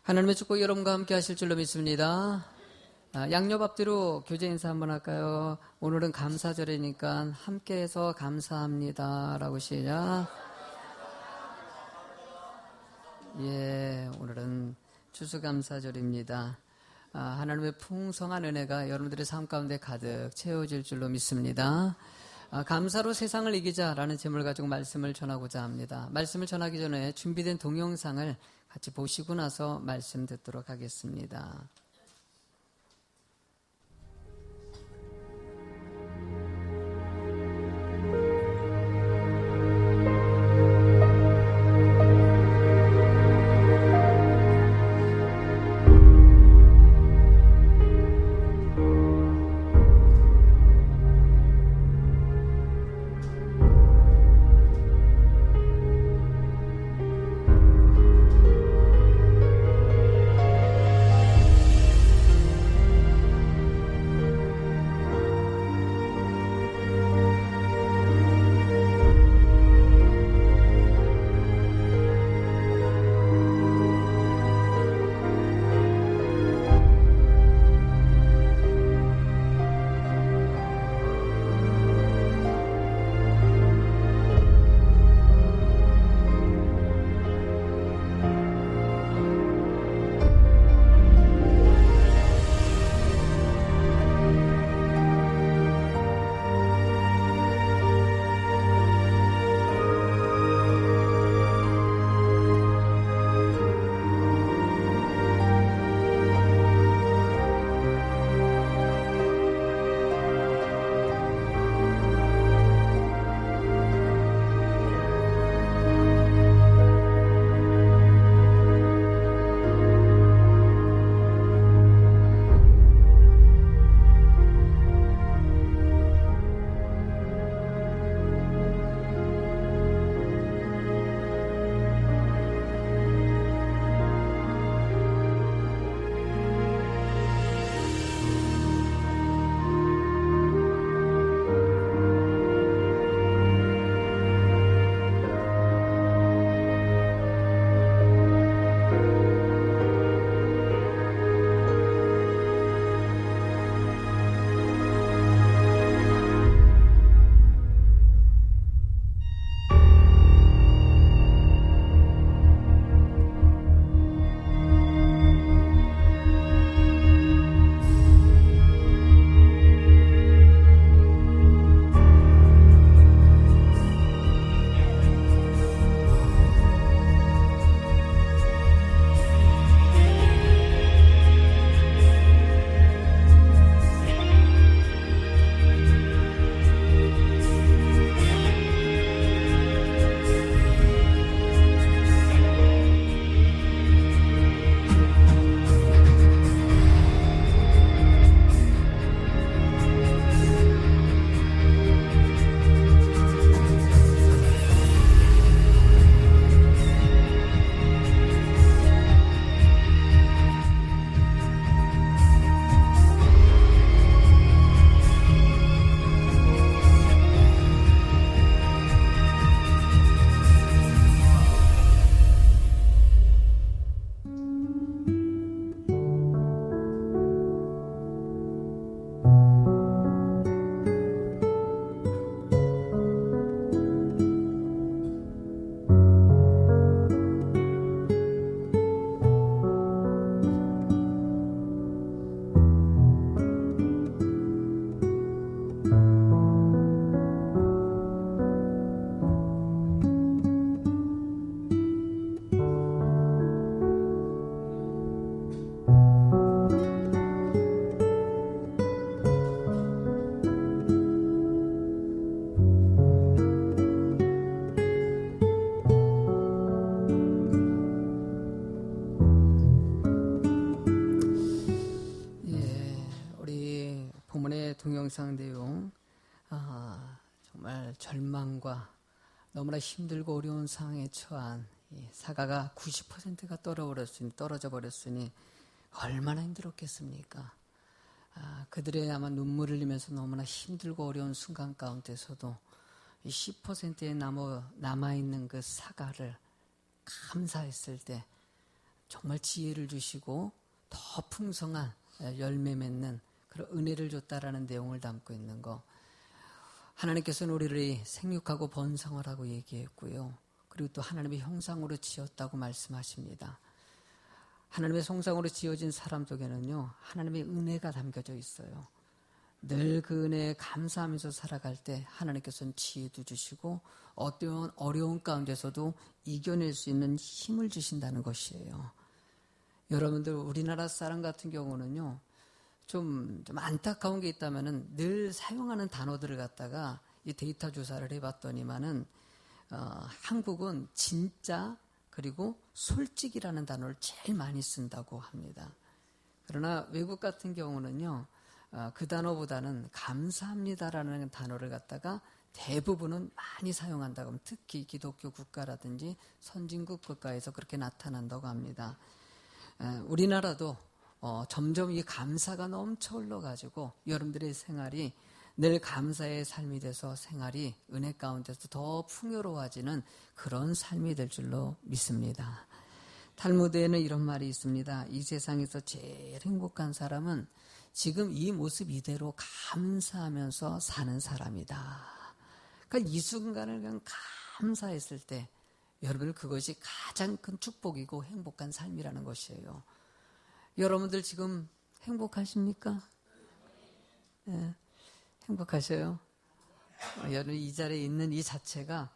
하나님의 축복 여러분과 함께 하실 줄로 믿습니다. 양옆 앞뒤로 교제 인사 한번 할까요? 오늘은 감사절이니까 함께해서 감사합니다 라고 시작. 예, 오늘은 추수감사절입니다. 하나님의 풍성한 은혜가 여러분들의 삶 가운데 가득 채워질 줄로 믿습니다. 감사로 세상을 이기자라는 제목을 가지고 말씀을 전하고자 합니다. 말씀을 전하기 전에 준비된 동영상을 같이 보시고 나서 말씀 듣도록 하겠습니다. 동영상 내용, 정말 절망과 너무나 힘들고 어려운 상황에 처한 사가가 90%가 떨어져 버렸으니 얼마나 힘들었겠습니까? 그들의 아마 눈물을 흘리면서 너무나 힘들고 어려운 순간 가운데서도 10%에 남아있는 그 사가를 감사했을 때 정말 지혜를 주시고 더 풍성한 열매 맺는 그런 은혜를 줬다라는 내용을 담고 있는 거. 하나님께서는 우리를 생육하고 번성을 하고 얘기했고요. 그리고 또 하나님의 형상으로 지었다고 말씀하십니다. 하나님의 형상으로 지어진 사람 속에는요, 하나님의 은혜가 담겨져 있어요. 늘 그 은혜에 감사하면서 살아갈 때 하나님께서는 지혜도 주시고 어려운 가운데서도 이겨낼 수 있는 힘을 주신다는 것이에요. 여러분들 우리나라 사람 같은 경우는요, 좀 안타까운 게 있다면은 늘 사용하는 단어들을 갖다가 이 데이터 조사를 해봤더니만은 한국은 진짜 그리고 솔직이라는 단어를 제일 많이 쓴다고 합니다. 그러나 외국 같은 경우는요, 그 단어보다는 감사합니다라는 단어를 갖다가 대부분은 많이 사용한다고 하면 특히 기독교 국가라든지 선진국 국가에서 그렇게 나타난다고 합니다. 우리나라도 점점 이 감사가 넘쳐 흘러가지고 여러분들의 생활이 늘 감사의 삶이 돼서 생활이 은혜 가운데서 더 풍요로워지는 그런 삶이 될 줄로 믿습니다. 탈무드에는 이런 말이 있습니다. 이 세상에서 제일 행복한 사람은 지금 이 모습 이대로 감사하면서 사는 사람이다. 그러니까 이 순간을 그냥 감사했을 때 여러분 그것이 가장 큰 축복이고 행복한 삶이라는 것이에요. 여러분들 지금 행복하십니까? 네, 행복하셔요? 여러분 이 자리에 있는 이 자체가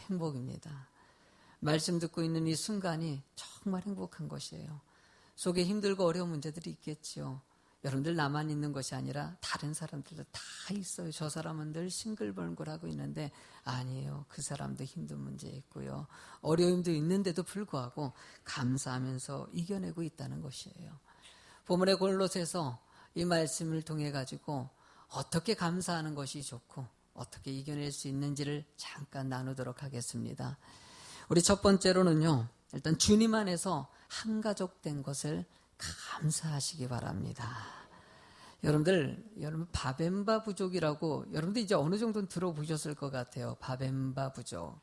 행복입니다. 말씀 듣고 있는 이 순간이 정말 행복한 것이에요. 속에 힘들고 어려운 문제들이 있겠지요. 여러분들 나만 있는 것이 아니라 다른 사람들도 다 있어요. 저 사람은 늘 싱글벙글하고 있는데 아니에요. 그 사람도 힘든 문제 있고요. 어려움도 있는데도 불구하고 감사하면서 이겨내고 있다는 것이에요. 본문의 골로새서 이 말씀을 통해 가지고 어떻게 감사하는 것이 좋고 어떻게 이겨낼 수 있는지를 잠깐 나누도록 하겠습니다. 우리 첫 번째로는요. 일단 주님 안에서 한 가족 된 것을 감사하시기 바랍니다. 여러분 바벤바 부족이라고 여러분들 이제 어느 정도는 들어보셨을 것 같아요. 바벤바 부족.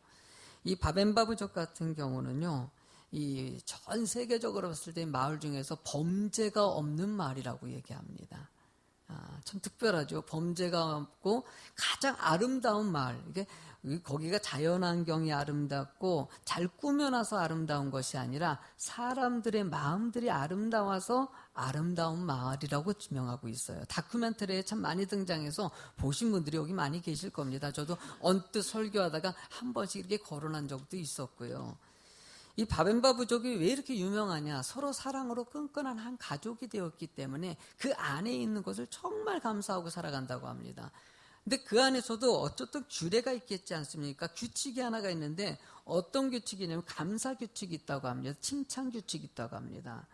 이 바벤바 부족 같은 경우는요. 이 전 세계적으로 봤을 때 마을 중에서 범죄가 없는 마을이라고 얘기합니다. 참 특별하죠. 범죄가 없고 가장 아름다운 마을. 이게 거기가 자연환경이 아름답고 잘 꾸며놔서 아름다운 것이 아니라 사람들의 마음들이 아름다워서 아름다운 마을이라고 지명하고 있어요. 다큐멘터리에 참 많이 등장해서 보신 분들이 여기 많이 계실 겁니다. 저도 언뜻 설교하다가 한 번씩 이렇게 거론한 적도 있었고요. 이 바벤바 부족이 왜 이렇게 유명하냐? 서로 사랑으로 끈끈한 한 가족이 되었기 때문에 그 안에 있는 것을 정말 감사하고 살아간다고 합니다. 근데 그 안에서도 어쨌든 규례가 있겠지 않습니까? 규칙이 하나가 있는데 어떤 규칙이냐면 감사 규칙이 있다고 합니다. 칭찬 규칙이 있다고 합니다.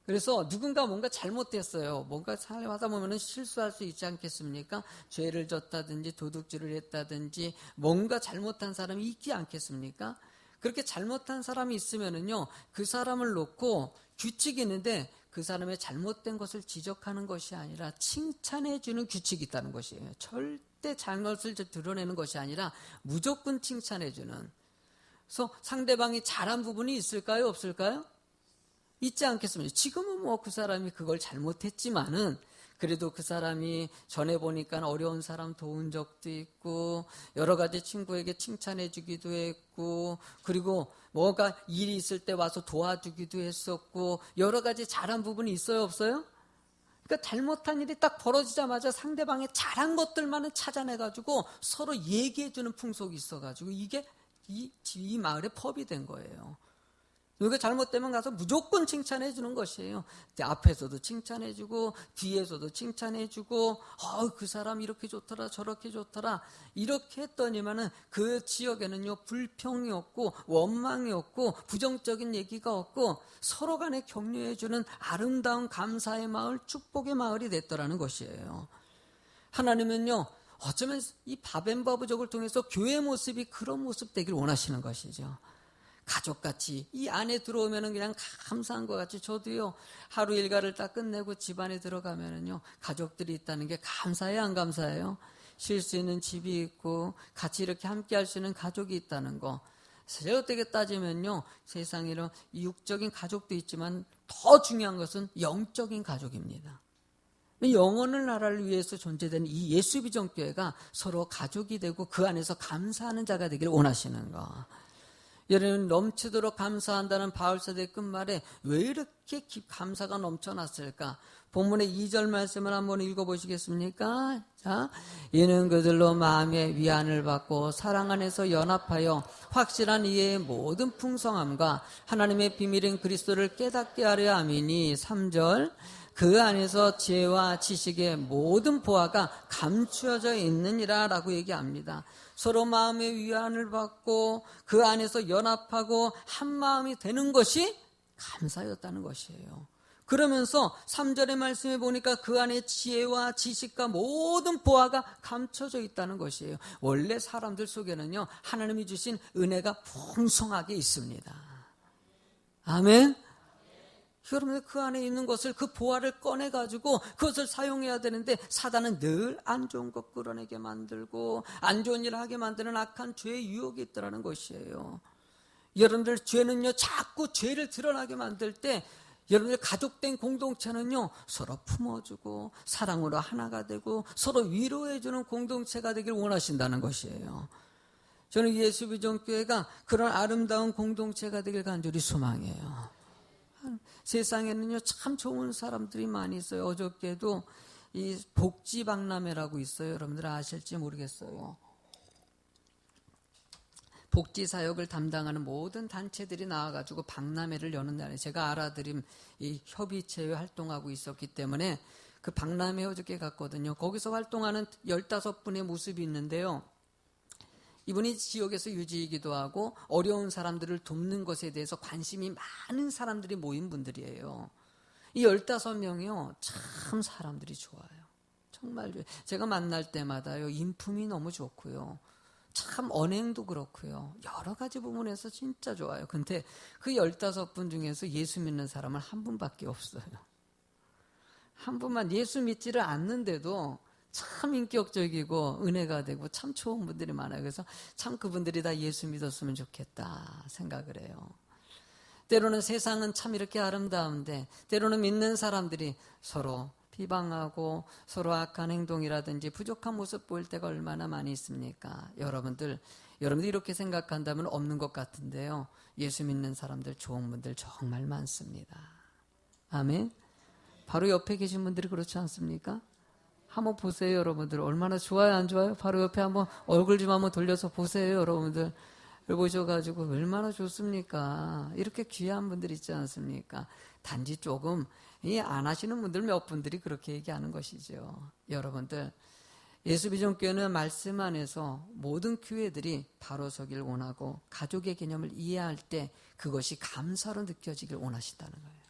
그래서 누군가 뭔가 잘못됐어요. 뭔가 살아가다 보면 실수할 수 있지 않겠습니까? 죄를 졌다든지 도둑질을 했다든지 뭔가 잘못한 사람이 있지 않겠습니까? 그렇게 잘못한 사람이 있으면은요, 그 사람을 놓고 규칙이 있는데 그 사람의 잘못된 것을 지적하는 것이 아니라 칭찬해주는 규칙이 있다는 것이에요. 절대 잘못을 드러내는 것이 아니라 무조건 칭찬해주는. 그래서 상대방이 잘한 부분이 있을까요? 없을까요? 있지 않겠습니까? 지금은 뭐 그 사람이 그걸 잘못했지만은 그래도 그 사람이 전에 보니까 어려운 사람 도운 적도 있고 여러 가지 친구에게 칭찬해 주기도 했고 그리고 뭐가 일이 있을 때 와서 도와주기도 했었고 여러 가지 잘한 부분이 있어요 없어요? 그러니까 잘못한 일이 딱 벌어지자마자 상대방의 잘한 것들만은 찾아내가지고 서로 얘기해 주는 풍속이 있어가지고 이게 이 마을의 펍이 된 거예요. 이게 잘못되면 가서 무조건 칭찬해 주는 것이에요. 앞에서도 칭찬해 주고 뒤에서도 칭찬해 주고 그 사람 이렇게 좋더라 저렇게 좋더라 이렇게 했더니만은 그 지역에는요 불평이 없고 원망이 없고 부정적인 얘기가 없고 서로 간에 격려해 주는 아름다운 감사의 마을 축복의 마을이 됐더라는 것이에요. 하나님은요 어쩌면 이 바벤바 부족을 통해서 교회 모습이 그런 모습 되길 원하시는 것이죠. 가족같이 이 안에 들어오면은 그냥 감사한 것 같이 저도요 하루 일과를 딱 끝내고 집안에 들어가면은요 가족들이 있다는 게 감사해요 안 감사해요? 쉴 수 있는 집이 있고 같이 이렇게 함께 할 수 있는 가족이 있다는 거 사실 어떻게 따지면요, 세상에는 육적인 가족도 있지만 더 중요한 것은 영적인 가족입니다. 영원한 나라를 위해서 존재되는 이 예수비전교회가 서로 가족이 되고 그 안에서 감사하는 자가 되기를 원하시는 거. 여러분, 넘치도록 감사한다는 바울사도의 끝말에 왜 이렇게 감사가 넘쳐났을까? 본문의 2절 말씀을 한번 읽어보시겠습니까? 자, 이는 그들로 마음의 위안을 받고 사랑 안에서 연합하여 확실한 이해의 모든 풍성함과 하나님의 비밀인 그리스도를 깨닫게 하려 함이니. 3절, 그 안에서 지혜와 지식의 모든 보화가 감추어져 있느니라 라고 얘기합니다. 서로 마음의 위안을 받고 그 안에서 연합하고 한 마음이 되는 것이 감사였다는 것이에요. 그러면서 3절의 말씀에 보니까 그 안에 지혜와 지식과 모든 보화가 감춰져 있다는 것이에요. 원래 사람들 속에는요, 하나님이 주신 은혜가 풍성하게 있습니다. 아멘. 여러분들 그 안에 있는 것을, 그 보화를 꺼내가지고 그것을 사용해야 되는데 사단은 늘 안 좋은 것 끌어내게 만들고 안 좋은 일을 하게 만드는 악한 죄의 유혹이 있더라는 것이에요. 여러분들 죄는요, 자꾸 죄를 드러나게 만들 때 여러분들 가족된 공동체는요, 서로 품어주고 사랑으로 하나가 되고 서로 위로해주는 공동체가 되길 원하신다는 것이에요. 저는 예수비전교회가 그런 아름다운 공동체가 되길 간절히 소망해요. 세상에는요, 참 좋은 사람들이 많이 있어요. 어저께도 이 복지박람회라고 있어요. 여러분들 아실지 모르겠어요. 복지사역을 담당하는 모든 단체들이 나와가지고 박람회를 여는 날에 제가 알아드림 이 협의체에 활동하고 있었기 때문에 그 박람회 어저께 갔거든요. 거기서 활동하는 15분의 모습이 있는데요. 이분이 지역에서 유지이기도 하고 어려운 사람들을 돕는 것에 대해서 관심이 많은 사람들이 모인 분들이에요. 이 15명이요, 참 사람들이 좋아요. 정말 제가 만날 때마다요, 인품이 너무 좋고요, 참 언행도 그렇고요, 여러 가지 부분에서 진짜 좋아요. 근데 그 15분 중에서 예수 믿는 사람은 한 분밖에 없어요. 한 분만. 예수 믿지를 않는데도 참 인격적이고 은혜가 되고 참 좋은 분들이 많아요. 그래서 참 그분들이 다 예수 믿었으면 좋겠다 생각을 해요. 때로는 세상은 참 이렇게 아름다운데 때로는 믿는 사람들이 서로 비방하고 서로 악한 행동이라든지 부족한 모습 보일 때가 얼마나 많이 있습니까? 여러분들 이렇게 생각한다면 없는 것 같은데요, 예수 믿는 사람들, 좋은 분들 정말 많습니다. 아멘. 바로 옆에 계신 분들이 그렇지 않습니까? 한번 보세요, 여러분들. 얼마나 좋아요, 안 좋아요? 바로 옆에 한번 얼굴 좀 한번 돌려서 보세요, 여러분들. 보셔가지고 얼마나 좋습니까? 이렇게 귀한 분들 있지 않습니까? 단지 조금 안 하시는 분들 몇 분들이 그렇게 얘기하는 것이죠. 여러분들, 예수비전교회는 말씀 안에서 모든 교회들이 바로 서길 원하고 가족의 개념을 이해할 때 그것이 감사로 느껴지길 원하신다는 거예요.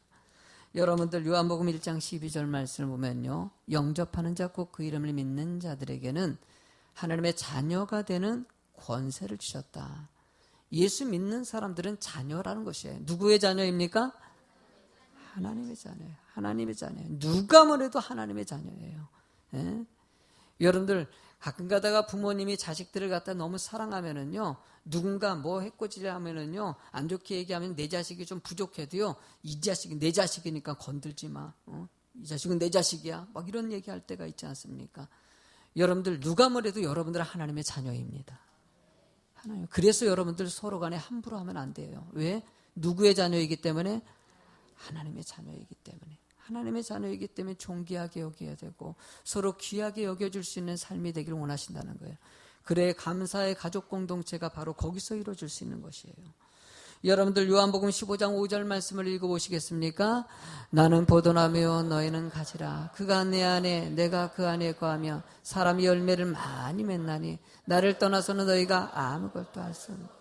여러분들 요한복음 1장 12절 말씀을 보면요, 영접하는 자 곧 그 이름을 믿는 자들에게는 하나님의 자녀가 되는 권세를 주셨다. 예수 믿는 사람들은 자녀라는 것이에요. 누구의 자녀입니까? 하나님의 자녀예요. 하나님의 자녀예요. 누가 뭐래도 하나님의 자녀예요. 예? 여러분들 가끔 가다가 부모님이 자식들을 갖다 너무 사랑하면은요, 누군가 뭐 해코지를 하면은요, 안 좋게 얘기하면 내 자식이 좀 부족해도요, 이 자식이 내 자식이니까 건들지 마. 이 자식은 내 자식이야. 막 이런 얘기할 때가 있지 않습니까? 여러분들 누가 뭐래도 여러분들은 하나님의 자녀입니다. 하나님. 그래서 여러분들 서로 간에 함부로 하면 안 돼요. 왜? 누구의 자녀이기 때문에? 하나님의 자녀이기 때문에. 하나님의 자녀이기 때문에 존귀하게 여겨야 되고 서로 귀하게 여겨줄 수 있는 삶이 되기를 원하신다는 거예요. 그래 감사의 가족 공동체가 바로 거기서 이루어질 수 있는 것이에요. 여러분들 요한복음 15장 5절 말씀을 읽어보시겠습니까? 나는 포도나무요 너희는 가지라. 그가 내 안에 내가 그 안에 거하며 사람이 열매를 많이 맺나니 나를 떠나서는 너희가 아무것도 할 수 없다.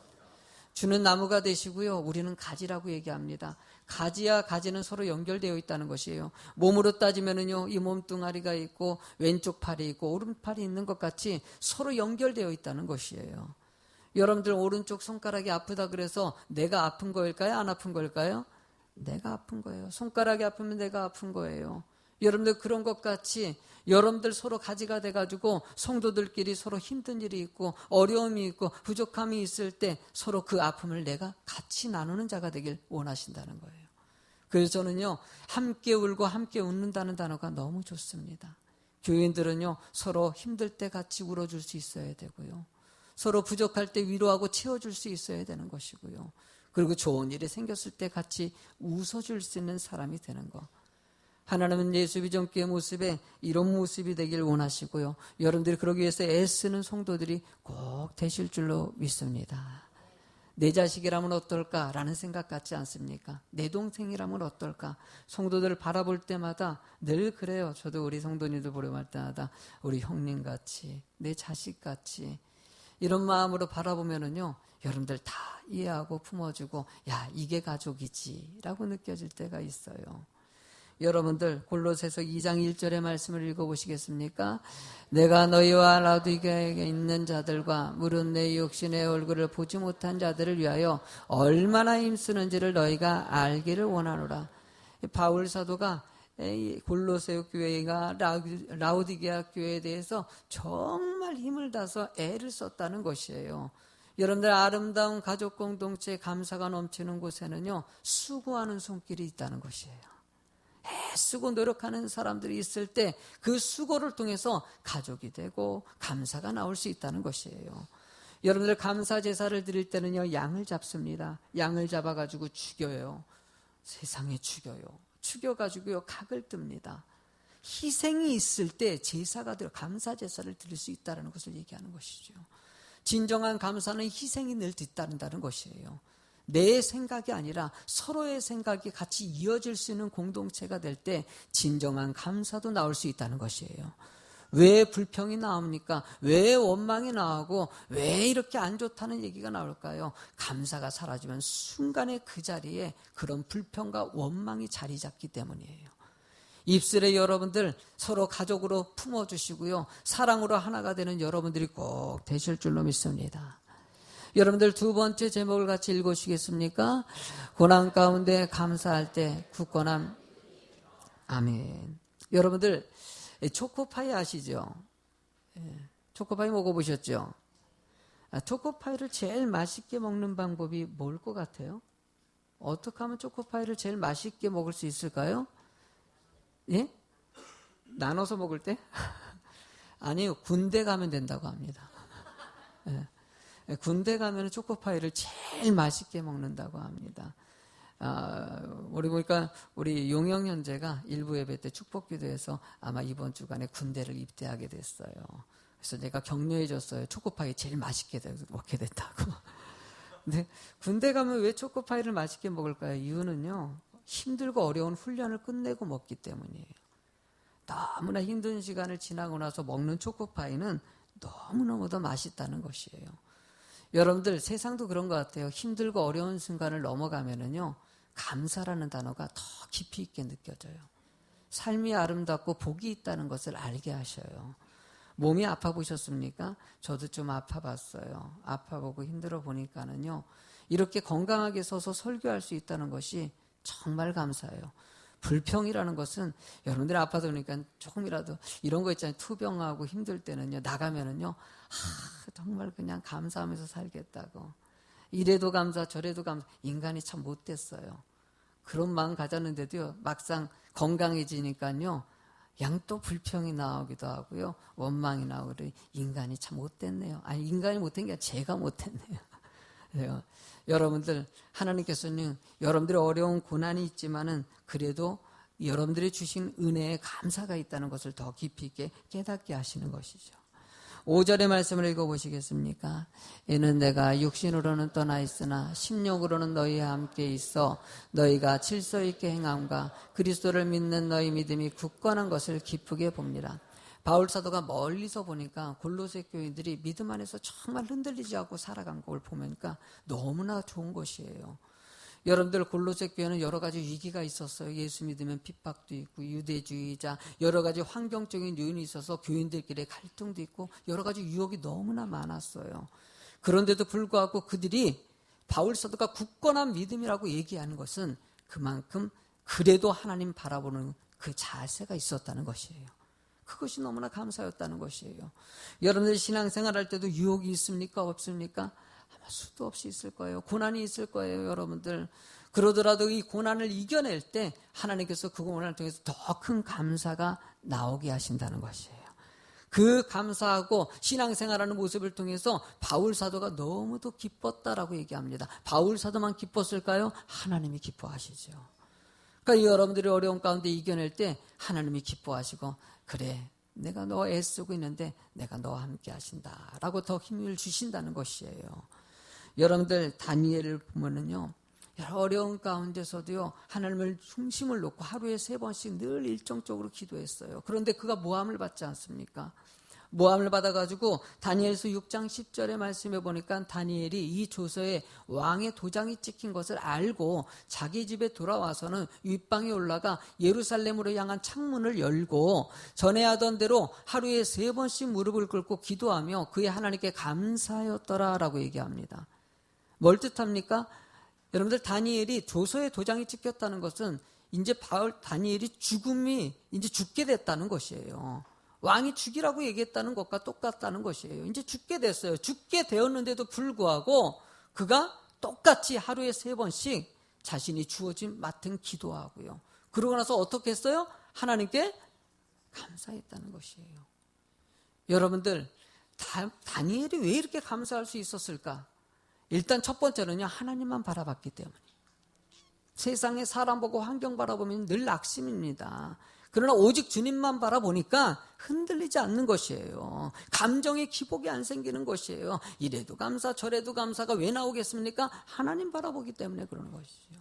주는 나무가 되시고요, 우리는 가지라고 얘기합니다. 가지와 가지는 서로 연결되어 있다는 것이에요. 몸으로 따지면은요, 이 몸뚱아리가 있고 왼쪽 팔이 있고 오른팔이 있는 것 같이 서로 연결되어 있다는 것이에요. 여러분들 오른쪽 손가락이 아프다 그래서 내가 아픈 거일까요? 안 아픈 거일까요? 내가 아픈 거예요. 손가락이 아프면 내가 아픈 거예요. 여러분들 그런 것 같이 여러분들 서로 가지가 돼가지고 성도들끼리 서로 힘든 일이 있고 어려움이 있고 부족함이 있을 때 서로 그 아픔을 내가 같이 나누는 자가 되길 원하신다는 거예요. 그래서 저는요, 함께 울고 함께 웃는다는 단어가 너무 좋습니다. 교인들은요, 서로 힘들 때 같이 울어줄 수 있어야 되고요. 서로 부족할 때 위로하고 채워줄 수 있어야 되는 것이고요. 그리고 좋은 일이 생겼을 때 같이 웃어줄 수 있는 사람이 되는 것. 하나님은 예수 비전교회 모습에 이런 모습이 되길 원하시고요. 여러분들이 그러기 위해서 애쓰는 성도들이 꼭 되실 줄로 믿습니다. 내 자식이라면 어떨까라는 생각 같지 않습니까? 내 동생이라면 어떨까? 성도들을 바라볼 때마다 늘 그래요. 저도 우리 성도님들 보려할 때마다 우리 형님같이, 내 자식같이 이런 마음으로 바라보면은요, 여러분들 다 이해하고 품어주고, 야, 이게 가족이지 라고 느껴질 때가 있어요. 여러분들 골로새서 2장 1절의 말씀을 읽어보시겠습니까? 내가 너희와 라우디게에 있는 자들과 무릇 내 육신의 얼굴을 보지 못한 자들을 위하여 얼마나 힘쓰는지를 너희가 알기를 원하노라. 바울 사도가 골로새 교회가 라우디게아 교회에 대해서 정말 힘을 다해서 애를 썼다는 것이에요. 여러분들 아름다운 가족 공동체 감사가 넘치는 곳에는요, 수고하는 손길이 있다는 것이에요. 애쓰고 노력하는 사람들이 있을 때 그 수고를 통해서 가족이 되고 감사가 나올 수 있다는 것이에요. 여러분들 감사 제사를 드릴 때는요, 양을 잡습니다. 양을 잡아가지고 죽여요. 세상에 죽여요. 죽여가지고요, 각을 뜹니다. 희생이 있을 때 제사가 들어 감사 제사를 드릴 수 있다는 것을 얘기하는 것이죠. 진정한 감사는 희생이 늘 뒤따른다는 것이에요. 내 생각이 아니라 서로의 생각이 같이 이어질 수 있는 공동체가 될 때 진정한 감사도 나올 수 있다는 것이에요. 왜 불평이 나옵니까? 왜 원망이 나오고 왜 이렇게 안 좋다는 얘기가 나올까요? 감사가 사라지면 순간에 그 자리에 그런 불평과 원망이 자리 잡기 때문이에요. 입술에 여러분들 서로 가족으로 품어주시고요, 사랑으로 하나가 되는 여러분들이 꼭 되실 줄로 믿습니다. 여러분들 두 번째 제목을 같이 읽으시겠습니까? 고난 가운데 감사할 때 굳건함. 아멘. 여러분들 초코파이 아시죠? 초코파이 먹어보셨죠? 초코파이를 제일 맛있게 먹는 방법이 뭘 것 같아요? 어떻게 하면 초코파이를 제일 맛있게 먹을 수 있을까요? 예? 나눠서 먹을 때? 아니요, 군대 가면 된다고 합니다. 예. 군대 가면 초코파이를 제일 맛있게 먹는다고 합니다. 우리 보니까 우리 용영 형제가 일부 예배 때 축복기도해서 아마 이번 주간에 군대를 입대하게 됐어요. 그래서 내가 격려해 줬어요. 초코파이 제일 맛있게 먹게 됐다고. 근데 군대 가면 왜 초코파이를 맛있게 먹을까요? 이유는요, 힘들고 어려운 훈련을 끝내고 먹기 때문이에요. 너무나 힘든 시간을 지나고 나서 먹는 초코파이는 너무너무 맛있다는 것이에요. 여러분들 세상도 그런 것 같아요. 힘들고 어려운 순간을 넘어가면은요, 감사라는 단어가 더 깊이 있게 느껴져요. 삶이 아름답고 복이 있다는 것을 알게 하셔요. 몸이 아파 보셨습니까? 저도 좀 아파 봤어요. 아파 보고 힘들어 보니까는요, 이렇게 건강하게 서서 설교할 수 있다는 것이 정말 감사해요. 불평이라는 것은 여러분들이 아파서 그러니까 조금이라도 이런 거 있잖아요. 투병하고 힘들 때는요, 나가면은요, 정말 그냥 감사하면서 살겠다고. 이래도 감사 저래도 감사. 인간이 참 못됐어요. 그런 마음 가졌는데도요, 막상 건강해지니까요, 양 또 불평이 나오기도 하고요, 원망이 나오고. 인간이 참 못됐네요. 아니, 인간이 못된 게 아니라 제가 못됐네요. 여러분들, 하나님께서는 여러분들의 어려운 고난이 있지만은 그래도 여러분들이 주신 은혜에 감사가 있다는 것을 더 깊이 있게 깨닫게 하시는 것이죠. 5절의 말씀을 읽어보시겠습니까? 이는 내가 육신으로는 떠나 있으나 심령으로는 너희와 함께 있어 너희가 질서 있게 행함과 그리스도를 믿는 너희 믿음이 굳건한 것을 기쁘게 봅니다. 바울 사도가 멀리서 보니까 골로새 교인들이 믿음 안에서 정말 흔들리지 않고 살아간 걸 보니까 너무나 좋은 것이에요. 여러분들 골로새 교회는 여러 가지 위기가 있었어요. 예수 믿으면 핍박도 있고 유대주의자, 여러 가지 환경적인 요인이 있어서 교인들끼리 갈등도 있고 여러 가지 유혹이 너무나 많았어요. 그런데도 불구하고 그들이 바울 사도가 굳건한 믿음이라고 얘기하는 것은 그만큼 그래도 하나님 바라보는 그 자세가 있었다는 것이에요. 그것이 너무나 감사였다는 것이에요. 여러분들 신앙생활 할 때도 유혹이 있습니까? 없습니까? 아마 수도 없이 있을 거예요. 고난이 있을 거예요, 여러분들. 그러더라도 이 고난을 이겨낼 때 하나님께서 그 고난을 통해서 더 큰 감사가 나오게 하신다는 것이에요. 그 감사하고 신앙생활하는 모습을 통해서 바울 사도가 너무도 기뻤다라고 얘기합니다. 바울 사도만 기뻤을까요? 하나님이 기뻐하시죠. 그러니까 여러분들이 어려운 가운데 이겨낼 때 하나님이 기뻐하시고, 그래, 내가 너 애쓰고 있는데 내가 너와 함께 하신다라고 더 힘을 주신다는 것이에요. 여러분들 다니엘을 보면은요, 어려운 가운데서도요, 하나님을 중심을 놓고 하루에 3번씩 늘 일정적으로 기도했어요. 그런데 그가 모함을 받지 않습니까? 모함을 받아가지고 다니엘서 6장 10절의 말씀에 보니까 다니엘이 이 조서에 왕의 도장이 찍힌 것을 알고 자기 집에 돌아와서는 윗방에 올라가 예루살렘으로 향한 창문을 열고 전에 하던 대로 하루에 3번씩 무릎을 꿇고 기도하며 그의 하나님께 감사하였더라라고 얘기합니다. 뭘 뜻합니까? 여러분들 다니엘이 조서에 도장이 찍혔다는 것은 이제 다니엘이 이제 죽게 됐다는 것이에요. 왕이 죽이라고 얘기했다는 것과 똑같다는 것이에요. 이제 죽게 됐어요. 죽게 되었는데도 불구하고 그가 똑같이 하루에 3번씩 자신이 주어진 맡은 기도하고요. 그러고 나서 어떻게 했어요? 하나님께 감사했다는 것이에요. 여러분들 다니엘이 왜 이렇게 감사할 수 있었을까? 일단 첫 번째는요, 하나님만 바라봤기 때문에. 세상에 사람 보고 환경 바라보면 늘 낙심입니다. 그러나 오직 주님만 바라보니까 흔들리지 않는 것이에요. 감정의 기복이 안 생기는 것이에요. 이래도 감사 저래도 감사가 왜 나오겠습니까? 하나님 바라보기 때문에 그러는 것이죠.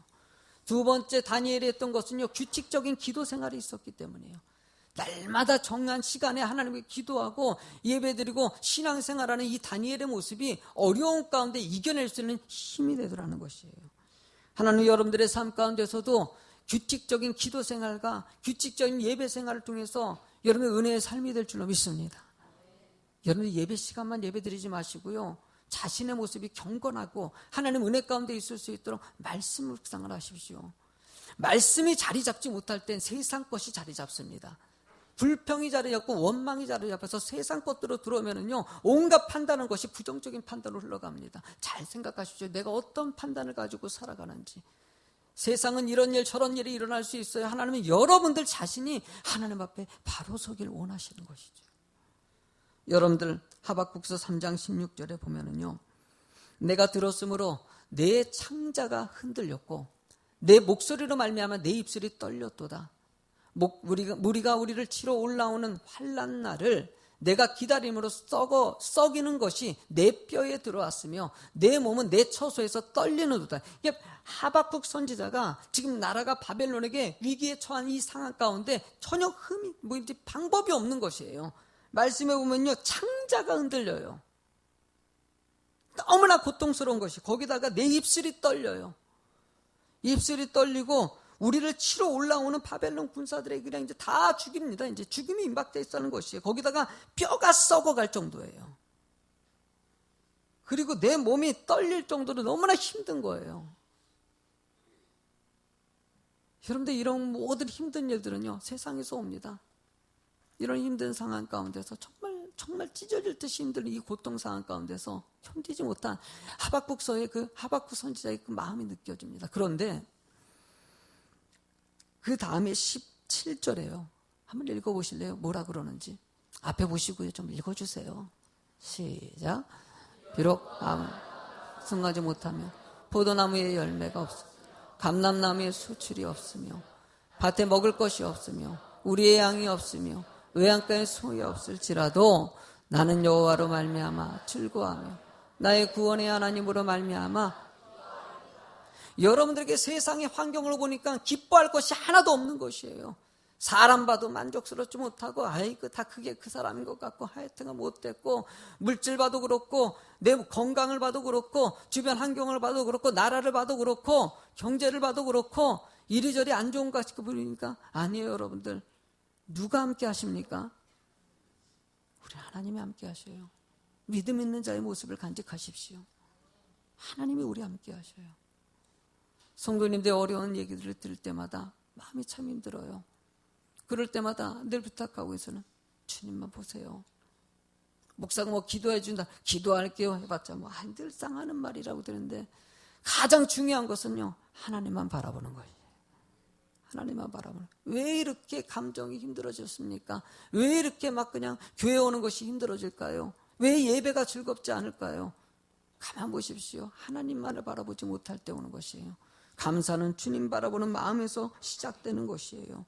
두 번째 다니엘이 했던 것은요, 규칙적인 기도 생활이 있었기 때문이에요. 날마다 정한 시간에 하나님께 기도하고 예배드리고 신앙생활하는 이 다니엘의 모습이 어려운 가운데 이겨낼 수 있는 힘이 되더라는 것이에요. 하나님 여러분들의 삶 가운데서도 규칙적인 기도 생활과 규칙적인 예배 생활을 통해서 여러분의 은혜의 삶이 될 줄로 믿습니다. 여러분 예배 시간만 예배드리지 마시고요, 자신의 모습이 경건하고 하나님 은혜 가운데 있을 수 있도록 말씀 묵상을 하십시오. 말씀이 자리 잡지 못할 땐 세상 것이 자리 잡습니다. 불평이 자리 잡고 원망이 자리 잡아서 세상 것들로 들어오면은요, 온갖 판단하는 것이 부정적인 판단으로 흘러갑니다. 잘 생각하십시오. 내가 어떤 판단을 가지고 살아가는지. 세상은 이런 일 저런 일이 일어날 수 있어요. 하나님은 여러분들 자신이 하나님 앞에 바로 서길 원하시는 것이죠. 여러분들 하박국서 3장 16절에 보면은요, 내가 들었으므로 내 창자가 흔들렸고 내 목소리로 말미암아 내 입술이 떨렸도다. 무리가 우리를 치러 올라오는 환난 날을 내가 기다림으로 썩이는 것이 내 뼈에 들어왔으며 내 몸은 내 처소에서 떨리는도다. 이게 하박국 선지자가 지금 나라가 바벨론에게 위기에 처한 이 상황 가운데 전혀 방법이 없는 것이에요. 말씀해 보면요, 창자가 흔들려요. 너무나 고통스러운 것이, 거기다가 내 입술이 떨려요. 입술이 떨리고 우리를 치러 올라오는 바벨론 군사들에게 그냥 이제 다 죽입니다. 이제 죽임이 임박되어 있다는 것이에요. 거기다가 뼈가 썩어갈 정도예요. 그리고 내 몸이 떨릴 정도로 너무나 힘든 거예요. 여러분들 이런 모든 힘든 일들은요, 세상에서 옵니다. 이런 힘든 상황 가운데서 정말 찢어질 듯이 힘든 이 고통 상황 가운데서 견디지 못한 하박국서의 하박국 선지자의 그 마음이 느껴집니다. 그런데 그 다음에 17절에요. 한번 읽어보실래요? 뭐라 그러는지. 앞에 보시고요, 좀 읽어주세요. 시작. 비록 아무 승하지 못하며 포도나무에 열매가 없으며 감람나무에 수출이 없으며 밭에 먹을 것이 없으며 우리의 양이 없으며 외양간에 소이 없을지라도 나는 여호와로 말미암아 즐거워하며 나의 구원의 하나님으로 말미암아. 여러분들에게 세상의 환경을 보니까 기뻐할 것이 하나도 없는 것이에요. 사람 봐도 만족스럽지 못하고, 다 그게 그 사람인 것 같고, 하여튼가 못됐고, 물질 봐도 그렇고, 내 건강을 봐도 그렇고, 주변 환경을 봐도 그렇고, 나라를 봐도 그렇고, 경제를 봐도 그렇고, 이리저리 안 좋은 것 같이 보이니까, 아니에요, 여러분들. 누가 함께 하십니까? 우리 하나님이 함께 하셔요. 믿음 있는 자의 모습을 간직하십시오. 하나님이 우리 함께 하셔요. 성도님들 어려운 얘기들을 들을 때마다 마음이 참 힘들어요. 그럴 때마다 늘 부탁하고 있어는 주님만 보세요. 목사가 뭐 기도해 준다, 기도할게요 해봤자 뭐 늘상 하는 말이라고 들었는데, 가장 중요한 것은요, 하나님만 바라보는 거예요. 하나님만 바라보는 거예요. 왜 이렇게 감정이 힘들어졌습니까? 왜 이렇게 막 그냥 교회 오는 것이 힘들어질까요? 왜 예배가 즐겁지 않을까요? 가만 보십시오. 하나님만을 바라보지 못할 때 오는 것이에요. 감사는 주님 바라보는 마음에서 시작되는 것이에요.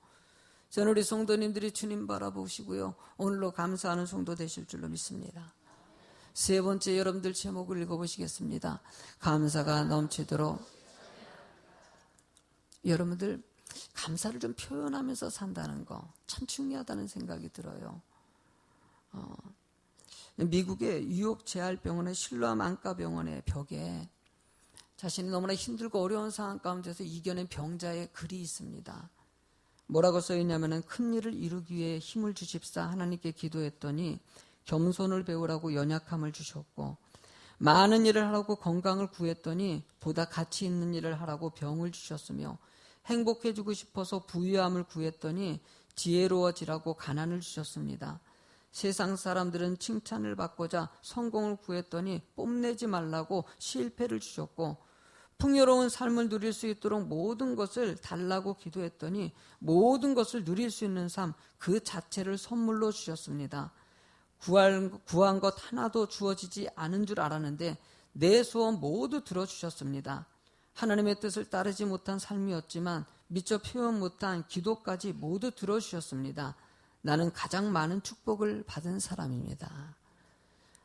저는 우리 성도님들이 주님 바라보시고요, 오늘로 감사하는 성도 되실 줄로 믿습니다. 세 번째, 여러분들 제목을 읽어보시겠습니다. 감사가 넘치도록. 여러분들 감사를 좀 표현하면서 산다는 거 참 중요하다는 생각이 들어요. 미국의 뉴욕 재활병원의 실로암 안과병원의 벽에 자신이 너무나 힘들고 어려운 상황 가운데서 이겨낸 병자의 글이 있습니다. 뭐라고 써있냐면은, 큰 일을 이루기 위해 힘을 주십사 하나님께 기도했더니 겸손을 배우라고 연약함을 주셨고, 많은 일을 하라고 건강을 구했더니 보다 가치 있는 일을 하라고 병을 주셨으며, 행복해지고 싶어서 부유함을 구했더니 지혜로워지라고 가난을 주셨습니다. 세상 사람들은 칭찬을 받고자 성공을 구했더니 뽐내지 말라고 실패를 주셨고, 풍요로운 삶을 누릴 수 있도록 모든 것을 달라고 기도했더니 모든 것을 누릴 수 있는 삶 그 자체를 선물로 주셨습니다. 구한 것 하나도 주어지지 않은 줄 알았는데 내 소원 모두 들어주셨습니다. 하나님의 뜻을 따르지 못한 삶이었지만 미처 표현 못한 기도까지 모두 들어주셨습니다. 나는 가장 많은 축복을 받은 사람입니다.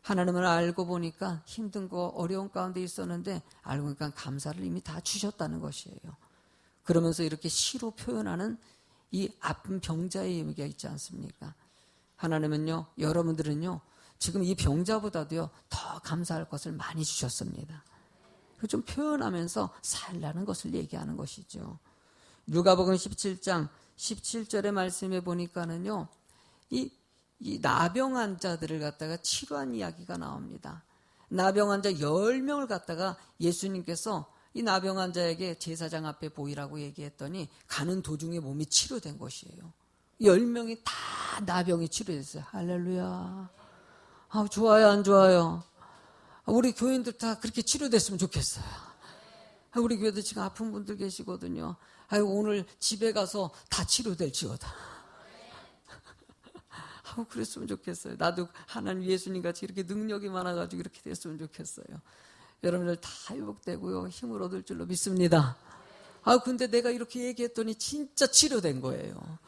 하나님을 알고 보니까 힘든 거 어려운 가운데 있었는데 알고 보니까 감사를 이미 다 주셨다는 것이에요. 그러면서 이렇게 시로 표현하는 이 아픈 병자의 의미가 있지 않습니까? 하나님은요, 여러분들은요, 지금 이 병자보다도요 더 감사할 것을 많이 주셨습니다. 좀 표현하면서 살라는 것을 얘기하는 것이죠. 누가복음 17장 17절의 말씀에 보니까는요, 이 나병 환자들을 갖다가 치료한 이야기가 나옵니다. 나병 환자 10명을 갖다가 예수님께서 이 나병 환자에게 제사장 앞에 보이라고 얘기했더니 가는 도중에 몸이 치료된 것이에요. 10명이 다 나병이 치료됐어요. 할렐루야. 좋아요, 안 좋아요? 우리 교인들 다 그렇게 치료됐으면 좋겠어요. 우리 교회도 지금 아픈 분들 계시거든요. 오늘 집에 가서 다 치료될지어다. 그랬으면 좋겠어요. 나도 하나님 예수님 같이 이렇게 능력이 많아가지고 이렇게 됐으면 좋겠어요. 여러분들 다 회복되고요, 힘을 얻을 줄로 믿습니다. 근데 내가 이렇게 얘기했더니 진짜 치료된 거예요.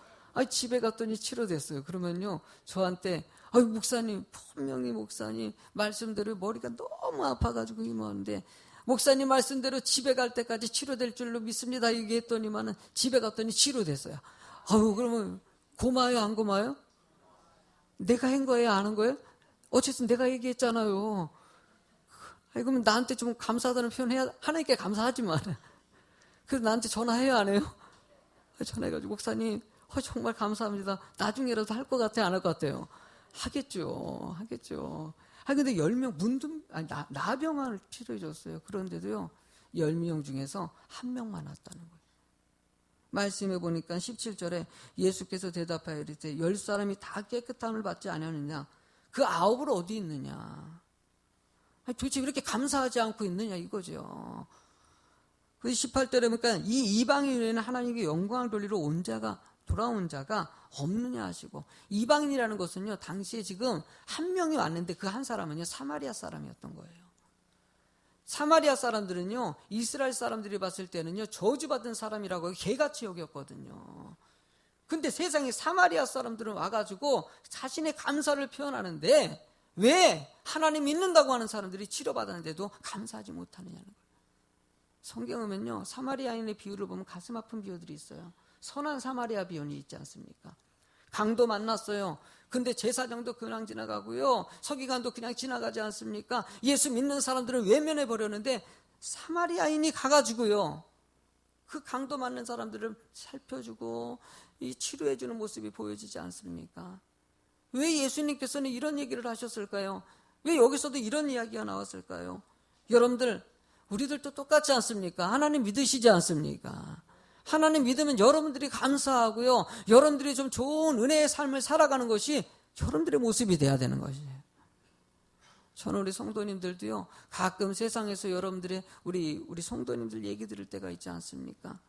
집에 갔더니 치료됐어요. 그러면요, 저한테 목사님, 분명히 목사님 말씀대로 머리가 너무 아파가지고 힘었는데 목사님 말씀대로 집에 갈 때까지 치료될 줄로 믿습니다 얘기했더니만은 집에 갔더니 치료됐어요. 그러면 고마워요, 안 고마워요? 내가 한 거예요, 안 한 거예요? 어쨌든 내가 얘기했잖아요. 그러면 나한테 좀 감사하다는 표현 해야, 하나님께 감사하지만 그래서 나한테 전화해요, 안 해요? 전화해가지고 목사님 정말 감사합니다. 나중에라도 할 것 같아요, 안 할 것 같아요? 하겠죠. 근데 10명 나병을 치료해 줬어요. 그런데도요 10명 중에서 1명만 왔다는 거예요. 말씀해 보니까 17절에 예수께서 대답하여 이르되 10사람이 다 깨끗함을 받지 않았느냐? 그 9은 어디 있느냐? 도대체 왜 이렇게 감사하지 않고 있느냐 이거죠. 그 18절에 보니까 이 이방인에는 하나님께 영광을 돌리러 돌아온 자가 없느냐 하시고, 이방인이라는 것은요 당시에 지금 1명이 왔는데 그 한 사람은요 사마리아 사람이었던 거예요. 사마리아 사람들은요 이스라엘 사람들이 봤을 때는요 저주받은 사람이라고 개같이 여겼거든요. 근데 세상에 사마리아 사람들은 와가지고 자신의 감사를 표현하는데 왜 하나님 믿는다고 하는 사람들이 치료받았는데도 감사하지 못하느냐는 거예요. 성경에 보면요 사마리아인의 비유를 보면 가슴 아픈 비유들이 있어요. 선한 사마리아 비유이 있지 않습니까? 강도 만났어요. 근데 제사장도 그냥 지나가고요, 서기관도 그냥 지나가지 않습니까? 예수 믿는 사람들은 외면해 버렸는데 사마리아인이 가가지고요 그 강도 맞는 사람들을 살펴주고 이 치료해주는 모습이 보여지지 않습니까? 왜 예수님께서는 이런 얘기를 하셨을까요? 왜 여기서도 이런 이야기가 나왔을까요? 여러분들, 우리들도 똑같지 않습니까? 하나님 믿으시지 않습니까? 하나님 믿으면 여러분들이 감사하고요. 여러분들이 좀 좋은 은혜의 삶을 살아가는 것이 여러분들의 모습이 돼야 되는 것이에요. 저는 우리 성도님들도요, 가끔 세상에서 여러분들의 우리 성도님들 얘기 들을 때가 있지 않습니까?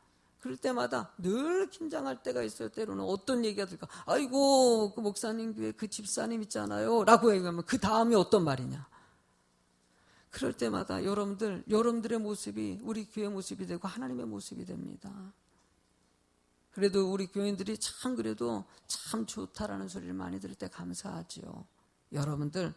그럴 때마다 늘 긴장할 때가 있어요. 때로는 어떤 얘기가 들까? 아이고, 그 목사님 교회 그 집사님 있잖아요. 라고 얘기하면 그 다음이 어떤 말이냐? 그럴 때마다 여러분들의 모습이 우리 교회 모습이 되고 하나님의 모습이 됩니다. 그래도 우리 교인들이 참 그래도 참 좋다라는 소리를 많이 들을 때 감사하죠. 여러분들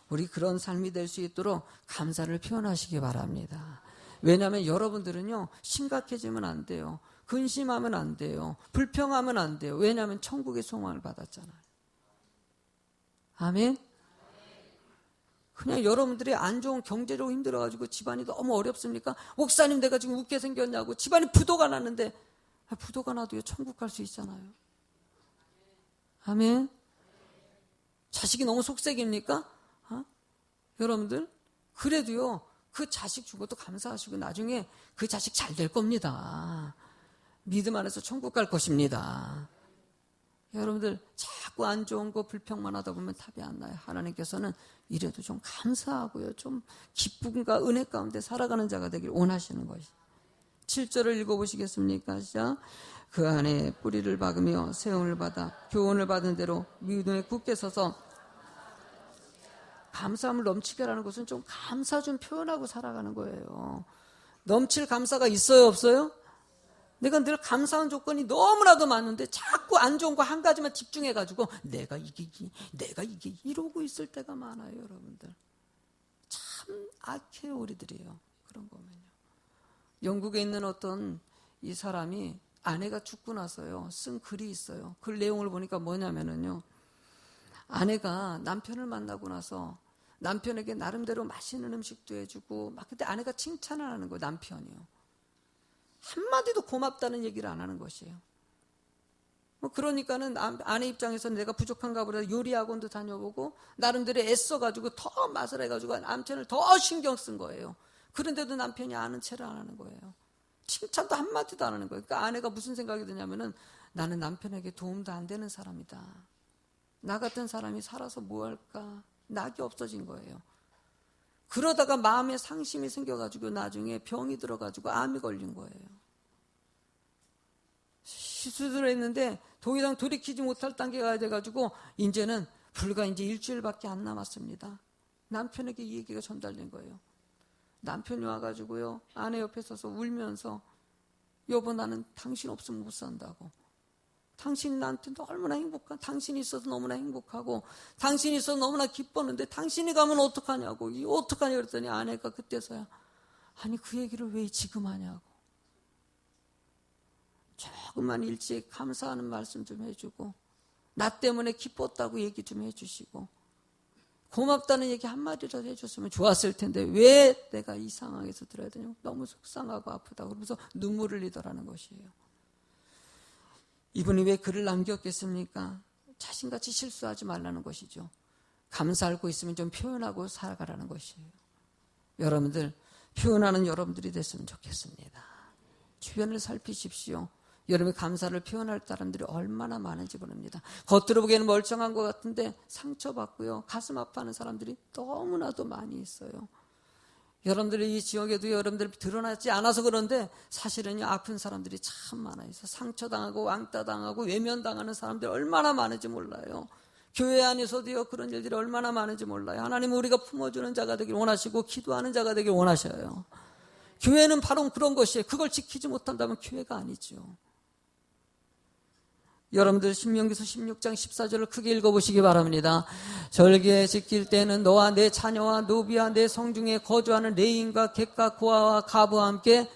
우리 그런 삶이 될 수 있도록 감사를 표현하시기 바랍니다. 왜냐하면 여러분들은요, 심각해지면 안 돼요. 근심하면 안 돼요. 불평하면 안 돼요. 왜냐하면 천국의 소망을 받았잖아요. 아멘. 그냥 여러분들이 안 좋은 경제적으로 힘들어가지고 집안이 너무 어렵습니까? 목사님 내가 지금 웃게 생겼냐고 집안이 부도가 났는데, 부도가 나도요 천국 갈 수 있잖아요. 아멘. 자식이 너무 속색입니까? 여러분들 그래도요 그 자식 준 것도 감사하시고 나중에 그 자식 잘 될 겁니다. 믿음 안에서 천국 갈 것입니다. 여러분들 자꾸 안 좋은 거 불평만 하다 보면 답이 안 나요. 하나님께서는 이래도 좀 감사하고요 좀 기쁨과 은혜 가운데 살아가는 자가 되길 원하시는 것이. 7절을 읽어보시겠습니까? 시작. 그 안에 뿌리를 박으며 세움을 받아 교훈을 받은 대로 믿음에 굳게 서서. 감사함을 넘치게 하라는 것은 좀 감사 좀 표현하고 살아가는 거예요. 넘칠 감사가 있어요, 없어요? 내가 늘 감사한 조건이 너무나도 많은데 자꾸 안 좋은 거 한 가지만 집중해가지고 내가 이게 이러고 있을 때가 많아요, 여러분들. 참 악해요, 우리들이요. 그런 거면요. 영국에 있는 어떤 이 사람이 아내가 죽고 나서요 쓴 글이 있어요. 글 내용을 보니까 뭐냐면은요, 아내가 남편을 만나고 나서 남편에게 나름대로 맛있는 음식도 해주고 막 그때 아내가 칭찬을 하는 거예요. 남편이요. 한마디도 고맙다는 얘기를 안 하는 것이에요. 그러니까는 아내 입장에서는 내가 부족한가 보다 요리 학원도 다녀보고 나름대로 애써가지고 더 맛을 해가지고 남편을 더 신경 쓴 거예요. 그런데도 남편이 아는 체를 안 하는 거예요. 칭찬도 한마디도 안 하는 거예요. 그러니까 아내가 무슨 생각이 드냐면은 나는 남편에게 도움도 안 되는 사람이다. 나 같은 사람이 살아서 뭐 할까? 낙이 없어진 거예요. 그러다가 마음에 상심이 생겨가지고 나중에 병이 들어가지고 암이 걸린 거예요. 수술을 했는데 더 이상 돌이키지 못할 단계가 돼가지고 이제는 불과 이제 일주일밖에 안 남았습니다. 남편에게 이 얘기가 전달된 거예요. 남편이 와가지고요 아내 옆에 서서 울면서 여보 나는 당신 없으면 못 산다고. 당신이 나한테 얼마나 당신이 있어서 너무나 행복하고 당신이 있어서 너무나 기뻤는데 당신이 가면 어떡하냐고. 어떡하냐 그랬더니 아내가 그때서야 아니 그 얘기를 왜 지금 하냐고. 조금만 일찍 감사하는 말씀 좀 해주고 나 때문에 기뻤다고 얘기 좀 해주시고 고맙다는 얘기 한마디라도 해줬으면 좋았을 텐데 왜 내가 이 상황에서 들어야 되냐고. 너무 속상하고 아프다고 그러면서 눈물을 흘리더라는 것이에요. 이분이 왜 글을 남겼겠습니까? 자신같이 실수하지 말라는 것이죠. 감사하고 있으면 좀 표현하고 살아가라는 것이에요. 여러분들 표현하는 여러분들이 됐으면 좋겠습니다. 주변을 살피십시오. 여러분이 감사를 표현할 사람들이 얼마나 많은지 모릅니다. 겉으로 보기에는 멀쩡한 것 같은데 상처받고요 가슴 아파하는 사람들이 너무나도 많이 있어요. 여러분들이 이 지역에도 여러분들 드러나지 않아서 그런데 사실은요 아픈 사람들이 참 많아요. 상처당하고 왕따당하고 외면당하는 사람들이 얼마나 많은지 몰라요. 교회 안에서도요 그런 일들이 얼마나 많은지 몰라요. 하나님은 우리가 품어주는 자가 되길 원하시고 기도하는 자가 되길 원하셔요. 교회는 바로 그런 것이에요. 그걸 지키지 못한다면 교회가 아니죠. 여러분들 신명기서 16장 14절을 크게 읽어보시기 바랍니다. 절기에 지킬 때는 너와 내 자녀와 노비와 내 성중에 거주하는 레인과 객과 고아와 가부와 함께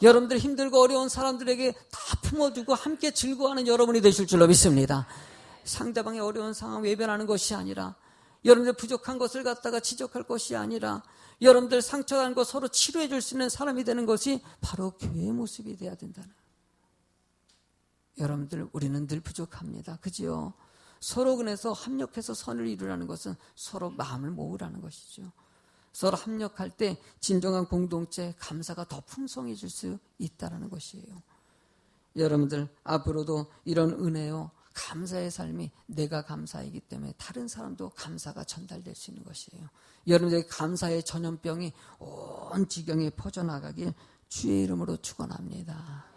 여러분들 힘들고 어려운 사람들에게 다 품어주고 함께 즐거워하는 여러분이 되실 줄로 믿습니다. 상대방의 어려운 상황 외면하는 것이 아니라 여러분들 부족한 것을 갖다가 지적할 것이 아니라 여러분들 상처난 거 서로 치료해 줄 수 있는 사람이 되는 것이 바로 교회의 모습이 돼야 된다는. 여러분들 우리는 늘 부족합니다. 그죠? 서로 그래서 합력해서 선을 이루라는 것은 서로 마음을 모으라는 것이죠. 서로 합력할 때 진정한 공동체 감사가 더 풍성해질 수 있다는 것이에요. 여러분들 앞으로도 이런 은혜요, 감사의 삶이 내가 감사이기 때문에 다른 사람도 감사가 전달될 수 있는 것이에요. 여러분들의 감사의 전염병이 온 지경에 퍼져나가길 주의 이름으로 축원합니다.